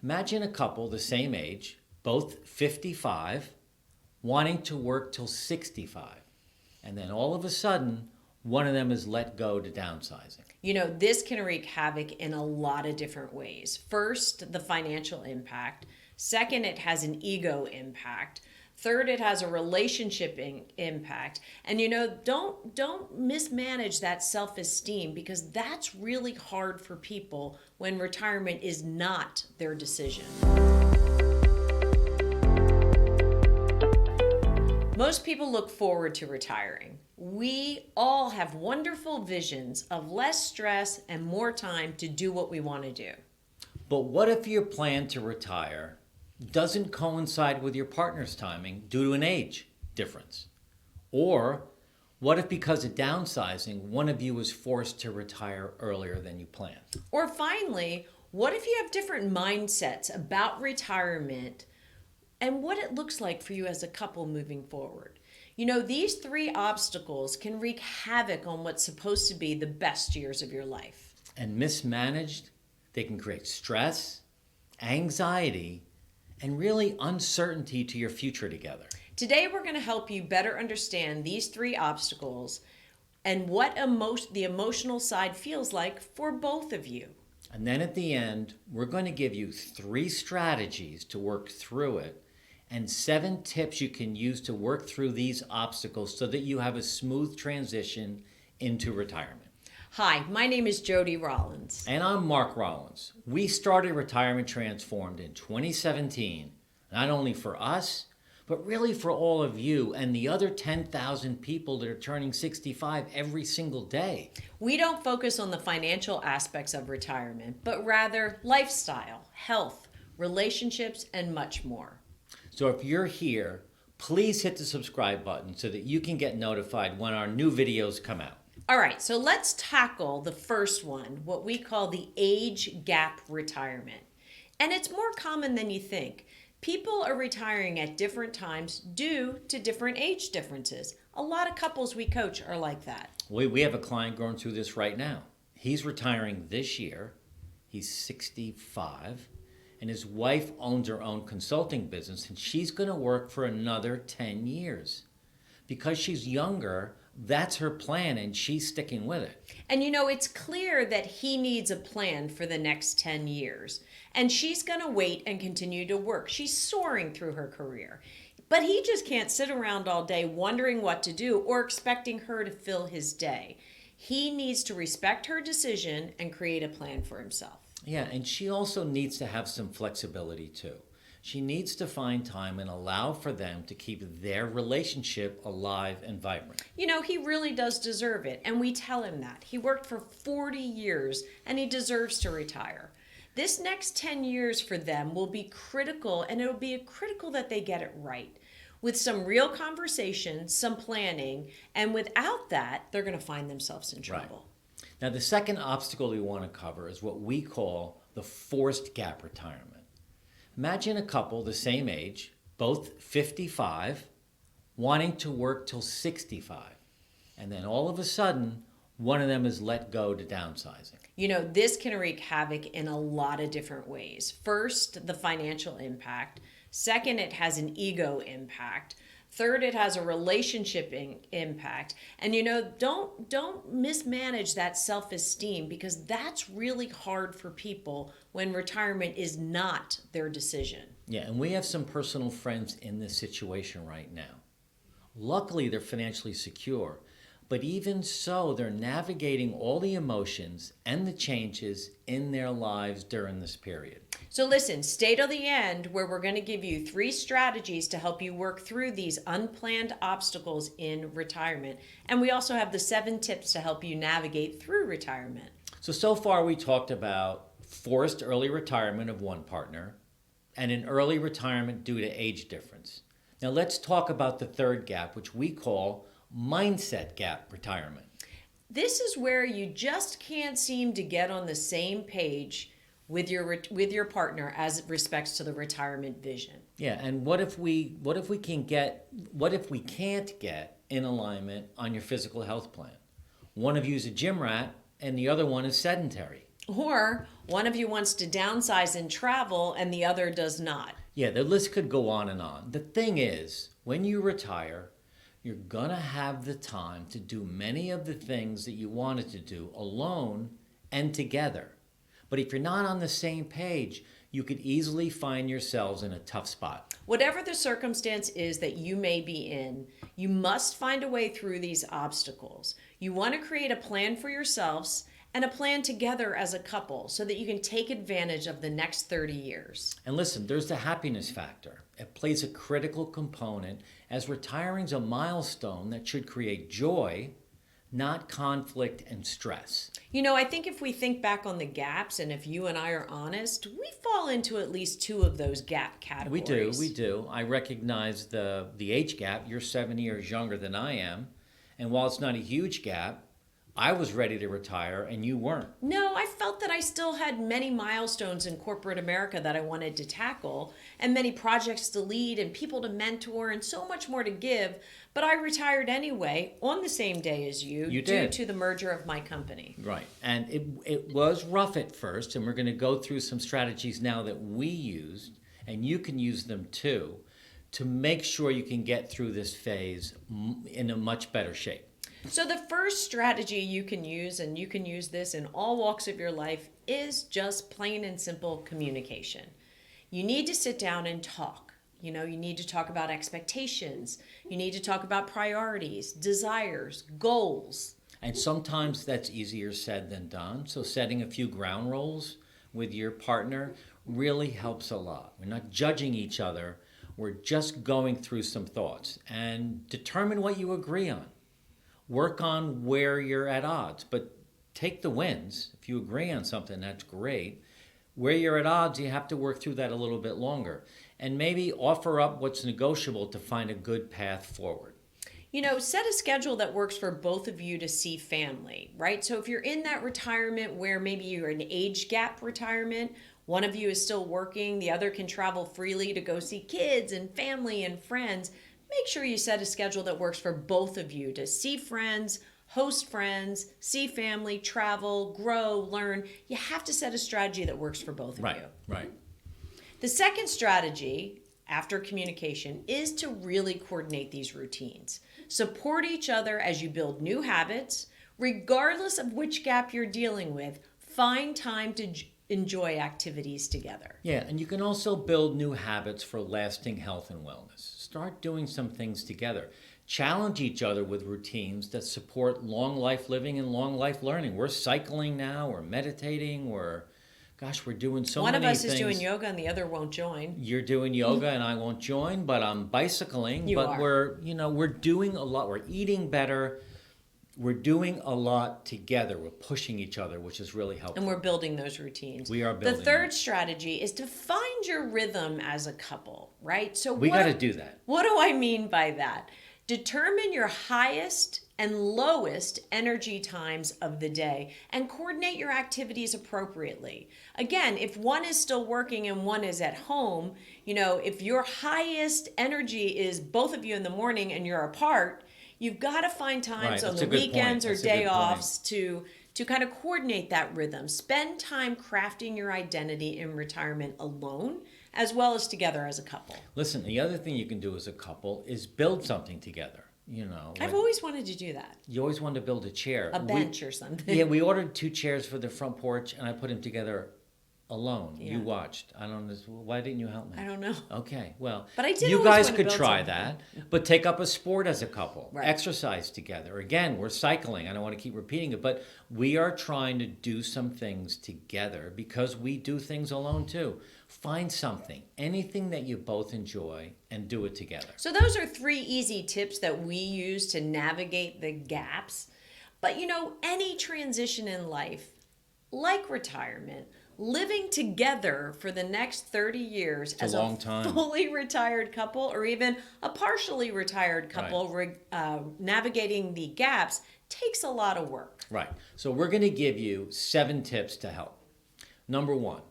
Imagine a couple the same age, both 55, wanting to work till 65. And then all of a sudden, one of them is let go to downsizing. This can wreak havoc in a lot of different ways. First, the financial impact. Second, it has an ego impact. Third, it has a relationship impact. And don't mismanage that self-esteem, because that's really hard for people when retirement is not their decision. Most people look forward to retiring. We all have wonderful visions of less stress and more time to do what we want to do. But what if your plan to retire doesn't coincide with your partner's timing due to an age difference? Or what if, because of downsizing, one of you is forced to retire earlier than you planned? Or finally, what if you have different mindsets about retirement and what it looks like for you as a couple moving forward? These three obstacles can wreak havoc on what's supposed to be the best years of your life. And mismanaged, they can create stress, anxiety, and really uncertainty to your future together. Today, we're going to help you better understand these three obstacles and what the emotional side feels like for both of you. And then at the end, we're going to give you 3 strategies to work through it and 7 tips you can use to work through these obstacles so that you have a smooth transition into retirement. Hi, my name is Jody Rollins. And I'm Mark Rollins. We started Retirement Transformed in 2017, not only for us, but really for all of you and the other 10,000 people that are turning 65 every single day. We don't focus on the financial aspects of retirement, but rather lifestyle, health, relationships, and much more. So if you're here, please hit the subscribe button so that you can get notified when our new videos come out. All right, so let's tackle the first one, what we call the age gap retirement. And it's more common than you think. People are retiring at different times due to different age differences. A lot of couples we coach are like that. We have a client going through this right now. He's retiring this year. He's 65. And his wife owns her own consulting business, and she's going to work for another 10 years. Because she's younger, that's her plan, and she's sticking with it. And it's clear that he needs a plan for the next 10 years. And she's going to wait and continue to work. She's soaring through her career. But he just can't sit around all day wondering what to do or expecting her to fill his day. He needs to respect her decision and create a plan for himself. Yeah, and she also needs to have some flexibility too. She needs to find time and allow for them to keep their relationship alive and vibrant. He really does deserve it, and we tell him that. He worked for 40 years, and he deserves to retire. This next 10 years for them will be critical, and it'll be critical that they get it right. With some real conversation, some planning, and without that, they're going to find themselves in trouble. Right. Now, the second obstacle we want to cover is what we call the forced gap retirement. Imagine a couple the same age, both 55, wanting to work till 65. And then all of a sudden, one of them is let go to downsizing. This can wreak havoc in a lot of different ways. First, the financial impact. Second, it has an ego impact. Third, it has a relationship impact. And don't mismanage that self-esteem, because that's really hard for people when retirement is not their decision. Yeah, and we have some personal friends in this situation right now. Luckily, they're financially secure, but even so, they're navigating all the emotions and the changes in their lives during this period. So listen, stay till the end, where we're going to give you 3 strategies to help you work through these unplanned obstacles in retirement. And we also have the 7 tips to help you navigate through retirement. So far we talked about forced early retirement of one partner and an early retirement due to age difference. Now let's talk about the third gap, which we call mindset gap retirement. This is where you just can't seem to get on the same page with your partner as it respects to the retirement vision. Yeah, and what if we can't get in alignment on your physical health plan? One of you is a gym rat and the other one is sedentary. Or one of you wants to downsize and travel and the other does not. Yeah, the list could go on and on. The thing is, when you retire, you're going to have the time to do many of the things that you wanted to do alone and together. But if you're not on the same page, you could easily find yourselves in a tough spot. Whatever the circumstance is that you may be in, you must find a way through these obstacles. You want to create a plan for yourselves and a plan together as a couple so that you can take advantage of the next 30 years. And listen, there's the happiness factor. It plays a critical component, as retiring's a milestone that should create joy, not conflict and stress. You know, I think if we think back on the gaps, and if you and I are honest, we fall into at least two of those gap categories. We do. I recognize the age gap. You're 7 years younger than I am. And while it's not a huge gap, I was ready to retire and you weren't. No, I felt that I still had many milestones in corporate America that I wanted to tackle, and many projects to lead, and people to mentor, and so much more to give. But I retired anyway on the same day as you due did. to the merger of my company. Right. And it was rough at first, and we're going to go through some strategies now that we used, and you can use them too, to make sure you can get through this phase in a much better shape. So the first strategy you can use, and you can use this in all walks of your life, is just plain and simple communication. You need to sit down and talk. You know, you need to talk about expectations. You need to talk about priorities, desires, goals. And sometimes that's easier said than done. So setting a few ground rules with your partner really helps a lot. We're not judging each other. We're just going through some thoughts and determine what you agree on. Work on where you're at odds, but take the wins. If you agree on something, that's great. Where you're at odds, you have to work through that a little bit longer. And maybe offer up what's negotiable to find a good path forward. You know, set a schedule that works for both of you to see family, right? So if you're in that retirement where maybe you're an age gap retirement, one of you is still working, the other can travel freely to go see kids and family and friends. Make sure you set a schedule that works for both of you to see friends, host friends, see family, travel, grow, learn. You have to set a strategy that works for both of you. Right. The second strategy after communication is to really coordinate these routines. Support each other as you build new habits. Regardless of which gap you're dealing with, find time to enjoy activities together. Yeah, and you can also build new habits for lasting health and wellness. Start doing some things together. Challenge each other with routines that support long life living and long life learning. We're cycling now, we're meditating, we're doing so many things. One of us is doing yoga and the other won't join. You're doing yoga and I won't join, but I'm bicycling. We're doing a lot. We're eating better. We're doing a lot together. We're pushing each other, which is really helpful. And we're building those routines. We are building The third strategy is to find your rhythm as a couple, right? So we got to do that. What do I mean by that? Determine your highest and lowest energy times of the day and coordinate your activities appropriately. Again, if one is still working and one is at home, if your highest energy is both of you in the morning and you're apart, you've got to find times on the weekends or day offs to kind of coordinate that rhythm. Spend time crafting your identity in retirement alone, as well as together as a couple. Listen, the other thing you can do as a couple is build something together. I've always wanted to do that. You always wanted to build a chair. A bench or something. Yeah, we ordered 2 chairs for the front porch, and I put them together alone. Yeah. You watched. I don't know. Why didn't you help me? I don't know. Okay, well, but I did. You guys could try something. that, but take up a sport as a couple. Right. Exercise together. Again, we're cycling. I don't want to keep repeating it, but we are trying to do some things together because we do things alone too. Find something, anything that you both enjoy, and do it together. So those are 3 easy tips that we use to navigate the gaps. But any transition in life, like retirement, living together for the next 30 years as a long time. Fully retired couple or even a partially retired couple, navigating the gaps takes a lot of work. Right. So we're going to give you 7 tips to help. Number 1,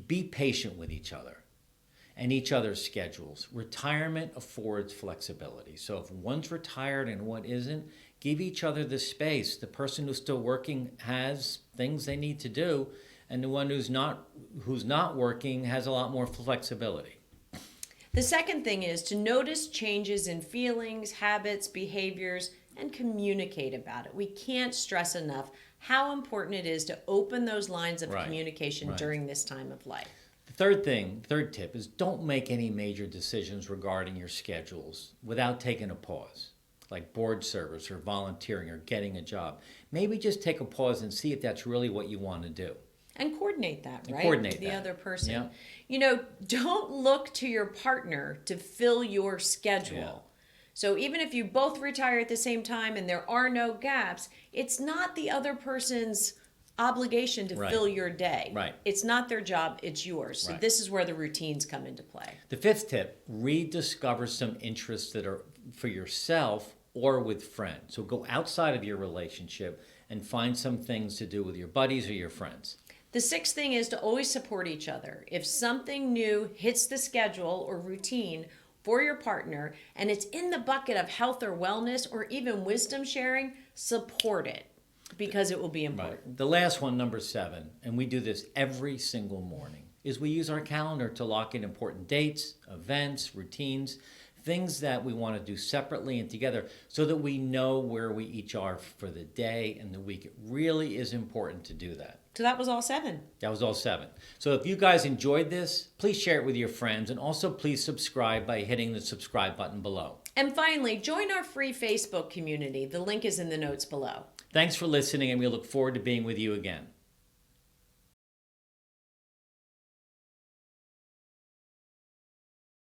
be patient with each other and each other's schedules. Retirement affords flexibility. So if one's retired and one isn't, give each other the space. The person who's still working has things they need to do. and the one who's not working has a lot more flexibility. The second thing is to notice changes in feelings, habits, behaviors, and communicate about it. We can't stress enough how important it is to open those lines of communication during this time of life. The third tip is don't make any major decisions regarding your schedules without taking a pause, like board service or volunteering or getting a job. Maybe just take a pause and see if that's really what you want to do. And coordinate that, right? Coordinate the that. other person. Yeah. You know, don't look to your partner to fill your schedule. Yeah. So even if you both retire at the same time and there are no gaps, it's not the other person's obligation to fill your day. Right. It's not their job, it's yours. So Right. this is where the routines come into play. The fifth tip, rediscover some interests that are for yourself or with friends. So go outside of your relationship and find some things to do with your buddies or your friends. The sixth thing is to always support each other. If something new hits the schedule or routine for your partner and it's in the bucket of health or wellness or even wisdom sharing, support it because it will be important. Right. The last one, number 7, and we do this every single morning, is we use our calendar to lock in important dates, events, routines, things that we want to do separately and together so that we know where we each are for the day and the week. It really is important to do that. So that was all 7. That was all 7. So if you guys enjoyed this, please share it with your friends, and also please subscribe by hitting the subscribe button below. And finally, join our free Facebook community. The link is in the notes below. Thanks for listening, and we look forward to being with you again.